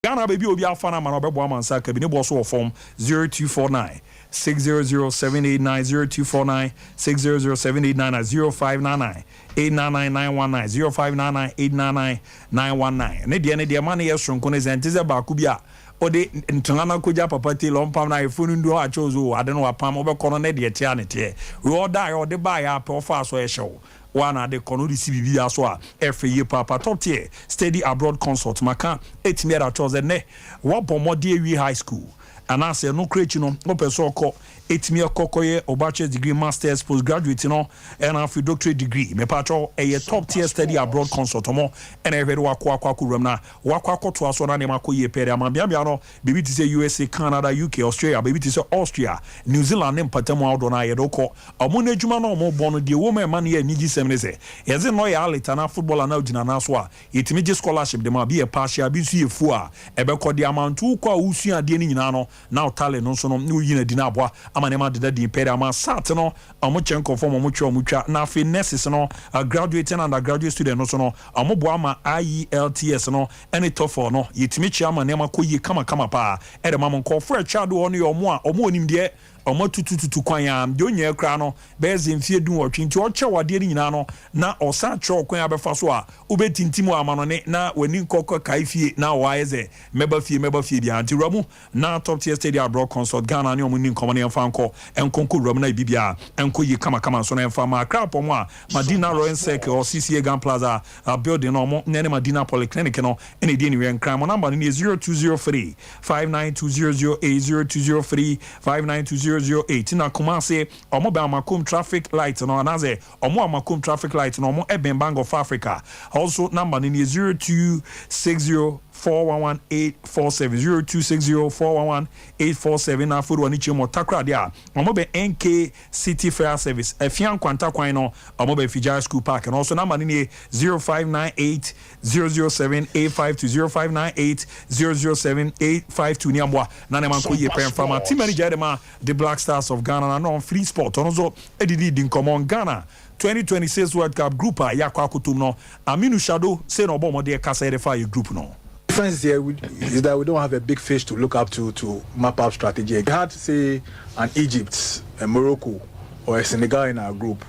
Ghana baby obi afana man obebo amansa ka bi ne bo so form 0249 6007890 0249 6007890 0599 899 0599 899 ne de man ye sonko ne zentize ba ku bi a ode ntana koja papa te lompam na ifunu ndu a chozo ade no wapam obekọ ne de tia ne tie we die ode ba ya pe ofa so e hyew wana de kono di CBB aso a every year papa top tier steady abroad consult maka etimi ra choose ne wa bomode wi high school anase no crechi no opeso okọ etimi kokoye or bachelor's degree masters postgraduate no and afi doctorate degree me patro a top tier steady abroad consult mo and every wakwa ram na wakwa to aso na ne makoye pere amabia no bibi ti say USA Canada UK Australia bibi ti say Austria New Zealand ne mpatamu awdo na yedoko omo na adwuma na omo bon de woman man ye nigi semne se yeze no ya alita na football na odina na so a yetimi je scholarship de ma bi e partial bi su yefu a ebekọ de amantu kwa usu ade ni nyina no na talent no so no yina di na aboa amanema de di pere ama sat no omo chenko form omo twa na afi nurses no graduate and undergraduate student no so no omo bo ama IELTS no any TOEFL no yetimi chi amanema koyi kama pa e de mamon ko for child one omo a omo onim de omo tututu kwan ya de onye kra no beze mfie dun otwe nti o che wade ni nyina no na osa che okwan abefa so a obetintimu amano ne na wani nkokọ kai fie na waeze meba fie bia anti ramu na top tier stadium abroad consult Ghana ne omo ni nkomo ne mfa nko enkonko ramu na bibia enko yi kama so na mfa ma crap omo a Madina Royal Circle or CCA Grand Plaza building no omo ne Madina Polyclinic no ene di ni wen crime number ni 0203 592008 0203 592008 na Kumasi omo ba makum traffic light no anaze omo makum traffic light no omo Eben Bank of Africa also number ni 0260 411-847 0260-411-847 na food wani chimo takra dia omo be NK City Fair Service efian kwanta kwan no omo be Fijai School Park and also number ni 0598 007 852 0598 007 852 ni amwa na ne man ko ye pen fama team manager dem the Black Stars of Ghana na no free sport ono so edidi din common Ghana 2026 World Cup group yakwa akutum no Aminu Shadow say no bo mo de kasa de fire group no. Difference here is that we don't have a big fish to look up to map out strategy. We had, say, an Egypt, a Morocco, or a Senegal in our group.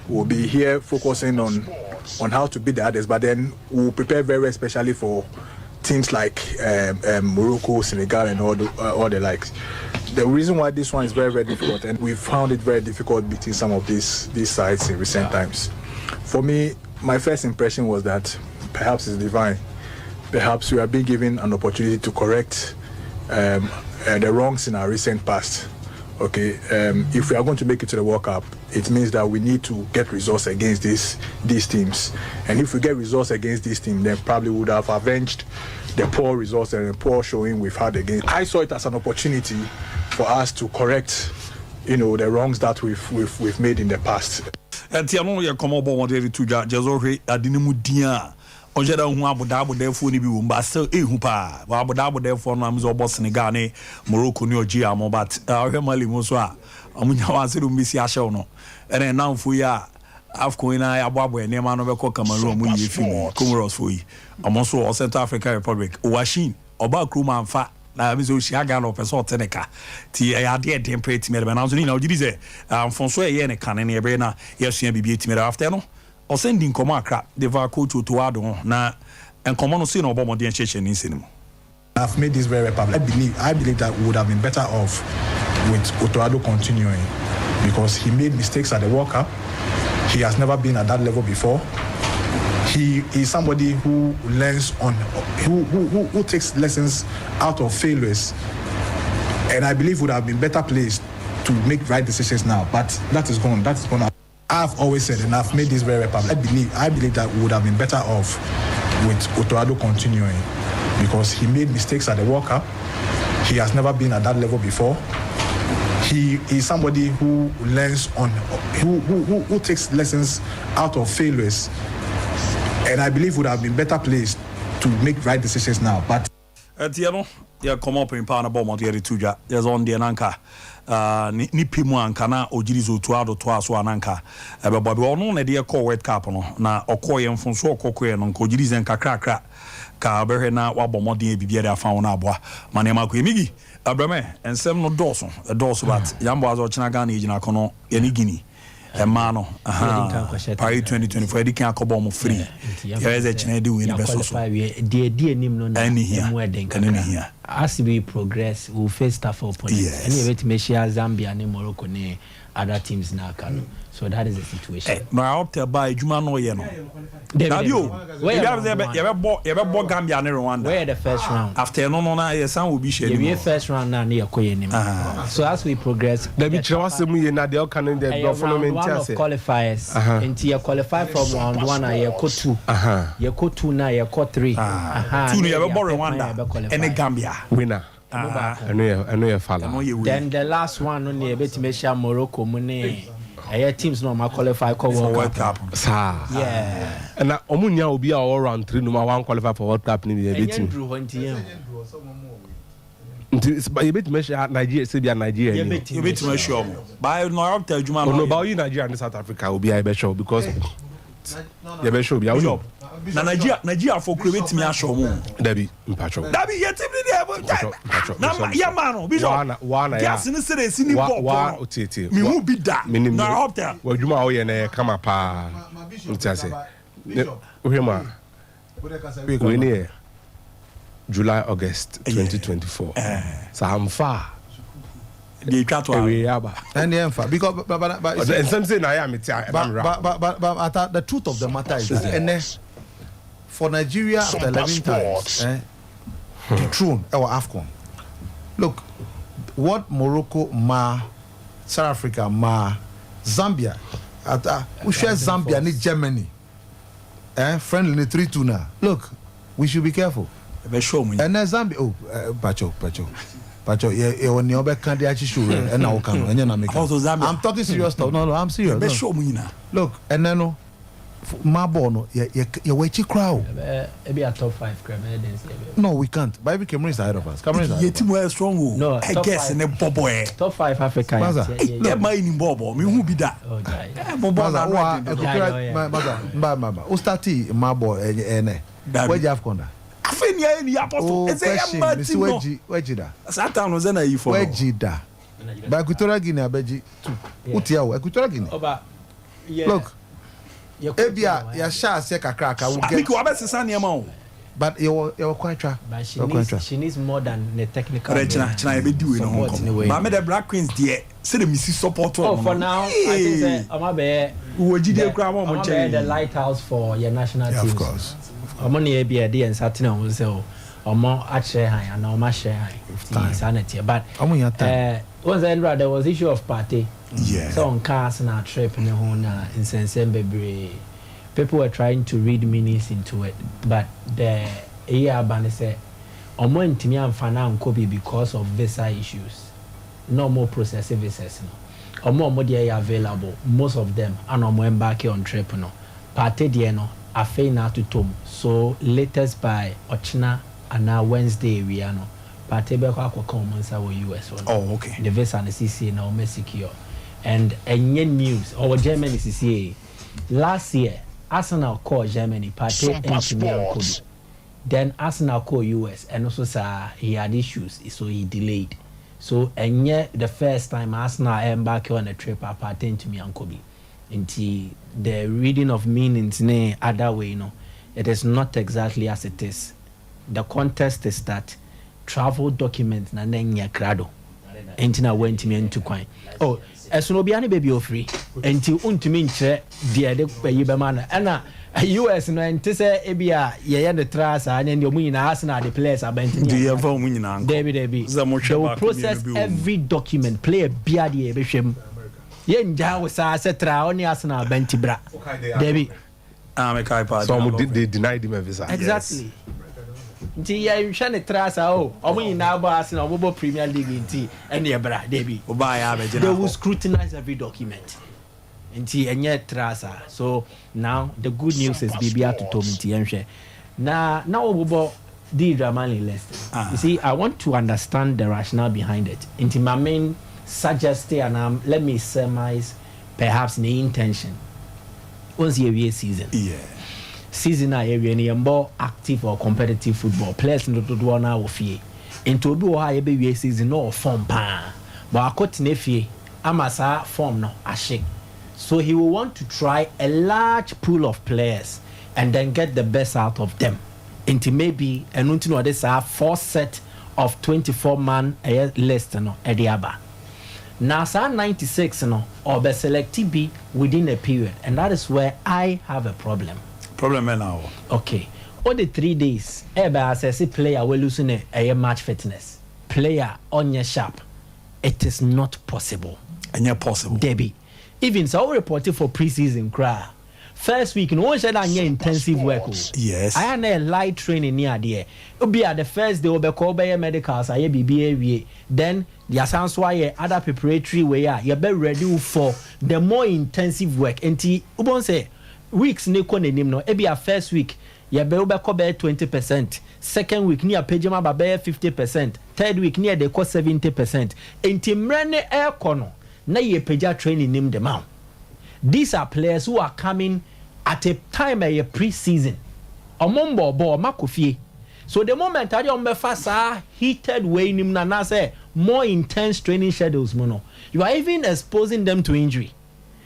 We'll be here focusing on how to beat the others, but then we'll prepare very especially for teams like Morocco, Senegal, and all the likes. The reason why this one is very, very difficult, and we found it very difficult beating some of these sides in recent times. For me, my first impression was that perhaps it's divine. Perhaps we are being given an opportunity to correct the wrongs in our recent past. Okay, if we are going to make it to the World Cup, it means that we need to get results against these teams. And if we get results against these teams, then probably we would have avenged the poor results and the poor showing we've had against. I saw it as an opportunity for us to correct, the wrongs that we've made in the past. Ojeda hu abuda fo ni bi wo mba still ehu pa wa abuda fo no amzo obo Senegal ne Morocco ni oji amo but ahwe mali mo so a amunya wa se do mbisi ahye no ene na mfo ya afko ina ya boabo ene ma no beko Cameroon mu yi fi Comoros fo yi amo so o Central African Republic washin oba kruma mfa na mi so shia ga no person teneka ti ya de temperate me be na so ni na ojidi ze mfonso ye ne kan ne be na yesua bibi etimere after no or sending Komaka, the coach to Ado, na and common sin or bomb the church in cinema. I've made this very public. I believe that we would have been better off with Otoado continuing because he made mistakes at the World Cup. He has never been at that level before. He is somebody who learns on, who takes lessons out of failures. And I believe would have been better placed to make right decisions now. But that is gone. That is gone. I've always said, and I've made this very public. I believe that we would have been better off with Otoado continuing because he made mistakes at the World Cup. He has never been at that level before. He is somebody who learns on, who takes lessons out of failures. And I believe would have been better placed to make right decisions now. But ya come up in power bomb the tuja there's on the ananka ni pimu anka na ojirizo Otoado to aso ananka ebe bobi ono na de call World Cup no na okoye mfonso okokwe no ojirize nka krakra ka be na wa bɔ mmɔden bibia da fa wo na aboa ma ne ma ko emigi abrame ensem no dɔso but yambo azo china Ghana ejina kono yeni Guinea ma no Paris 2024 edi kan akɔbɔ mo free there is a china di win be so die nim no na mu eden kan as we progress we face tough opponents and you bet me share Zambia and Morocco ne other teams na kan so that is the situation no I hope to buy juma no ye no Dabio you be bo Gambia and Rwanda where the first round after no na ye san will be share the first round na ye koye nim so as we progress there be chawasem ye na the can the following qualifiers until you qualify from round 1 and you go 2 you go 2 na you go 3 2 no you be bo Rwanda and Gambia winner I know you follow then the last one no ye bet me share Morocco mu ne teams no ma qualify for World Cup. Yeah. And omunya obi all round 3 no ma one qualify for World Cup ni be team. But you bet me Nigeria say be Nigeria. You bet me sure. But no up tell Juma no about you Nigeria and South Africa obi I be sure because you be sure be how na Nigeria for create me asho mu Dabi mpacho Dabi ye team ni there na ya man no bishop one ya gas ni sere si ni ball wa otete me hu bi da na hotel wadwuma wo ye na kama pa ntase ohema we ni July August 2024 so I'm far they try to and the because but and some say na ya me but the truth of the matter is that for Nigeria after 11 times the throne or AFCON look what Morocco South Africa Zambia we share Zambia need Germany friendly 3-2 now look we should be careful and then Zambia Pacho, you obe candidacy show and now can I'm talking serious stuff. No, I'm serious. Look, and then my bono, you wait you crowd. Maybe a top 5 Cameroon. No, we can't. Baby Cameroon is ahead of us. Cameroon is team were strong. No, I guess in a bobo. Top 5 Africa. Yeah, my in bobo. Me who be that? Mama. Ustati my boy where you have conda? Afenia ni apostle. It's a young team. Where jida? Satan was na you for. Where jida? Ba Equatorial Guinea abeji. Utia wo Equatorial Guinea. Look. Ebia ya sha se kakra will get. Because abesesa niam o. But you quite try. But she needs more than the technical. China be do in Hong Kong. But me the Black Queens there say the missy support. Oh, for now I think say Amabe the lighthouse for your national team. Of course. Amoni Ebia dey and Saturday on say omo ache han and omo share han. Sanity but once there was issue of party. Yeah. So on cars na trip in the whole na in Sensembebre. People were trying to read meanings into it, but the year ban say omo ntimi amfana nkobi because of visa issues. No more processing visas no. Omo dey available, most of them and omo embark on trip no. Party dey no afei na to tom. So latest by Ochina and now Wednesday we are no. Party be kwa monsa wo US one. Oh, okay. The visa and the CCA now me secure. And any news or Germany CCA last year Arsenal called Germany party and then Arsenal called US and also he had issues so he delayed. So and yet the first time Arsenal embarked on a trip apart to me and Kobe. Until the reading of meanings ne other way it is not exactly as it is. The context is that travel documents na nenya krado. Entina went me into coin. Oh, as no be any baby free until untumi nkyerɛ deɛ de yi bɛma no ɛna US no ente sɛ ebia yɛyɛ the trust and then the money na Arsenal the players abɛntini do you ever win na David they will process every document player bia deɛ ɛbɛhwɛm yɛngya wo saa sɛ tra oni Arsenal abɛnti bra David so they denied him a visa. Exactly. Nti ya nhwe ne trasa o omo nyina ba Arsenal obo Premier League nti ene ebra David they will scrutinize every document nti enye trasa. So now the good news is bibia to tom nti enhwe na obo di Dramani list. You see, I want to understand the rationale behind it. Nti my main suggestion and let me surmise perhaps the intention once a year season. Yeah. season area ni more active or competitive football players no do na wo fie into obi wo ha ye be season no form pa but akotine fie amasa form no ahye so he will want to try a large pool of players and then get the best out of them into maybe enunti no this 4 set of 24 man list no ediaba now 96 no or be selected be within a period and that is where I have a problem now. Okay. All the 3 days, assess player will losing a match fitness. Player on your sharp. It is not possible. And you're possible. Debbie. Even so reported for preseason cry. First week, no one said I intensive work. Yes. I had a light training near there. It'll be at the first day will be called by medicals. I be then the sounds why other preparatory way you be ready for the more intensive work. And Ubon say weeks ne ko nanim no e bia first week ye be obeko be 20%, second week near pejama ba be 50%, third week near de ko 70%. Enti mre ne e ko no na ye peja training nim them out. These are players who are coming at a time a pre-season. Omombo bo makofie. So the moment I don't fasa heated way nim na say more intense training schedules mono. You are even exposing them to injury.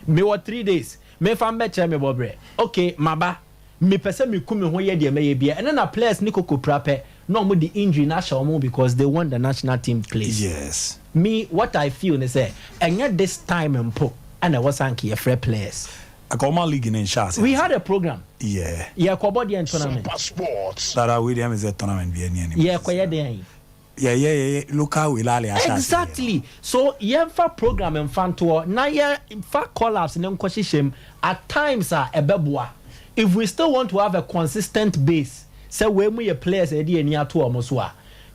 Me what 3 days me fan beche me bobre okay maba me pese me kumi ho ye de me ye bia and then players ni koko prape no mo the injury na show mo because they want the national team place. Yes, Me what I feel is say and this time and po and I was anki a free players I call my league in Shas. we had a program kwa body and tournament that William is a tournament kwa ye local wilali exactly so for program and fan tour na for collapse and then at times are ebeboa if we still want to have a consistent base say when we players near to almost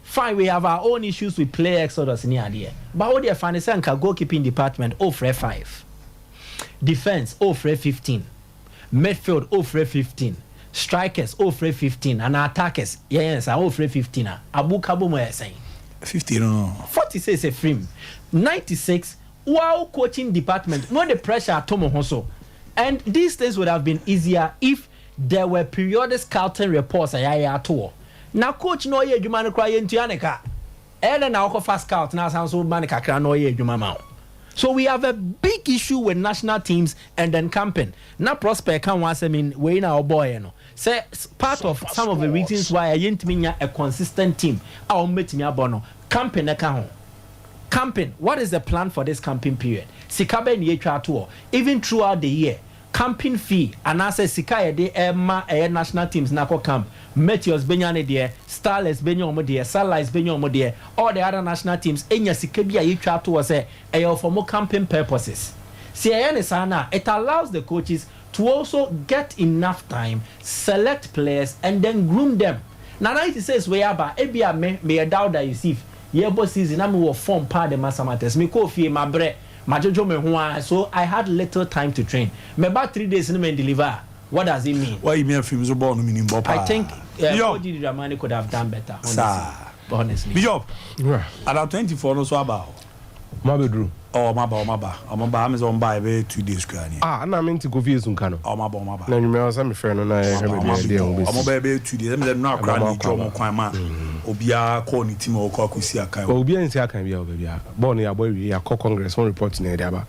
fine we have our own issues with player exodus near there but what they find is goalkeeping department for 5 defense for 15 midfield for 15 strikers for 15 and attackers yes for 15 abu kabo mo saying 50 no 40 says a frame 96 wow coaching department no the pressure at Tomo Hoso and these things would have been easier if there were periodic scouting reports at all now coach no ye adwuma no kra ye ntuaneka and now ko fast scout now sound so man kakra no ye adwuma ma. So we have a big issue with national teams and then camping. Now prospect can once we our boy no. Say part of some of the reasons why I ain't mean a consistent team. I'll meet me abono. Camping Camping. What is the plan for this camping period? Sikabe ni tour. Even throughout the year. Camping fee and I say Sikaya de Emma national teams nako camp. Meteors Benyane dear, Starless Benyomo dear, Starlights Benyomo dear, all the other national teams enya sikabia you try to say for more camping purposes. It allows the coaches to also get enough time, select players and then groom them. Now 96 we aba ebia me doubt that you see yebo season am will form part the mathematics. Me ko fie mabre majojo me ho so I had little time to train. Me about 3 days no me deliver. What does it mean? Why you mean films about no meaning Bopa? I think Odi Ramani could have done better. Honestly. Bishop, at 24 no so about. Mabedru. Oh, maba. I'm on by 2 days. Na mean to go via Zunkano. Oh, maba. Na you may some friend and I have a idea. I'm baby 2 days. I'm not crying. Jomo Kwama. Obia call ni team or Kokusia Kai. Obia and Siaka, baby. Born a boy, we are Congress on reporting Edaba.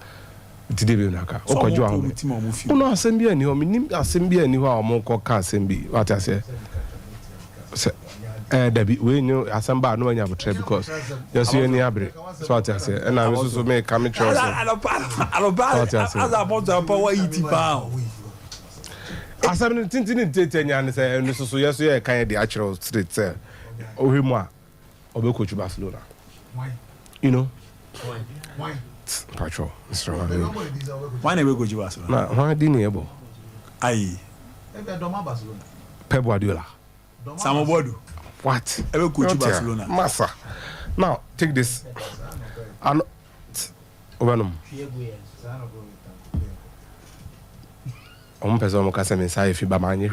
Today we naka. Okojo no assembly ni o minim assembly ni ho a mo ko ka assembly what I say. Debbie we knew assembly no anya betre because yes you any abre so what I say and I so make come trust. I as about to power it ba. Assembly tintin tetenya ne say no so yes you kan dey actual street say ohwemu a obekochu Barcelona. Why? You know? Why? Patrol, Mr. Why never go to Barcelona? Why didn't you? Aye. Pep Guardiola. Samobodu. What? Ever go to Barcelona? Massa. Now, take this. And Obanum. Person can say, "If you buy money,